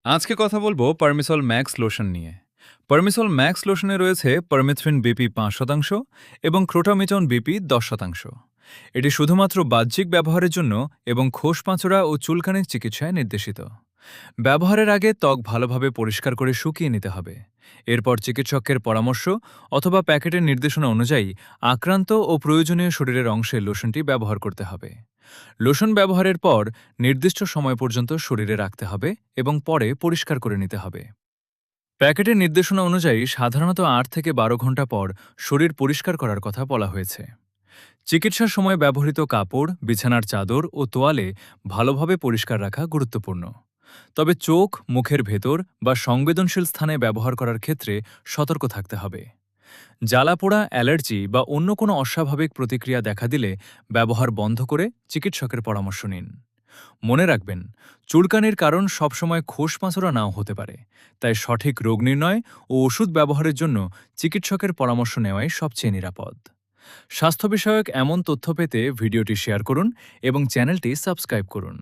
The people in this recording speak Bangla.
আজকে কথা বলবো পারমিসল ম্যাক্স লোশন নিয়ে। পারমিসল ম্যাক্স লোশনে রয়েছে পারমিথ্রিন বিপি ৫% এবং ক্রোটামিটন বিপি ১০%। এটি শুধুমাত্র বাহ্যিক ব্যবহারের জন্য এবং খোসপাঁচড়া ও চুলকানির চিকিৎসায় নির্দেশিত। ব্যবহারের আগে ত্বক ভালোভাবে পরিষ্কার করে শুকিয়ে নিতে হবে। এরপর চিকিৎসকের পরামর্শ অথবা প্যাকেটের নির্দেশনা অনুযায়ী আক্রান্ত ও প্রয়োজনীয় শরীরের অংশে লোশনটি ব্যবহার করতে হবে। লোশন ব্যবহারের পর নির্দিষ্ট সময় পর্যন্ত শরীরে রাখতে হবে এবং পরে পরিষ্কার করে নিতে হবে। প্যাকেটের নির্দেশনা অনুযায়ী সাধারণত ৮ থেকে ১২ ঘন্টা পর শরীর পরিষ্কার করার কথা বলা হয়েছে। চিকিৎসার সময় ব্যবহৃত কাপড়, বিছানার চাদর ও তোয়ালে ভালোভাবে পরিষ্কার রাখা গুরুত্বপূর্ণ। তবে চোখ, মুখের ভেতর বা সংবেদনশীল স্থানে ব্যবহার করার ক্ষেত্রে সতর্ক থাকতে হবে। জ্বালাপোড়া, অ্যালার্জি বা অন্য কোনো অস্বাভাবিক প্রতিক্রিয়া দেখা দিলে ব্যবহার বন্ধ করে চিকিৎসকের পরামর্শ নিন। মনে রাখবেন, চুলকানির কারণ সবসময় খোসমাছড়া নাও হতে পারে, তাই সঠিক রোগ নির্ণয় ও ওষুধ ব্যবহারের জন্য চিকিৎসকের পরামর্শ নেওয়াই সবচেয়ে নিরাপদ। স্বাস্থ্য বিষয়ক এমন তথ্য পেতে ভিডিওটি শেয়ার করুন এবং চ্যানেলটি সাবস্ক্রাইব করুন।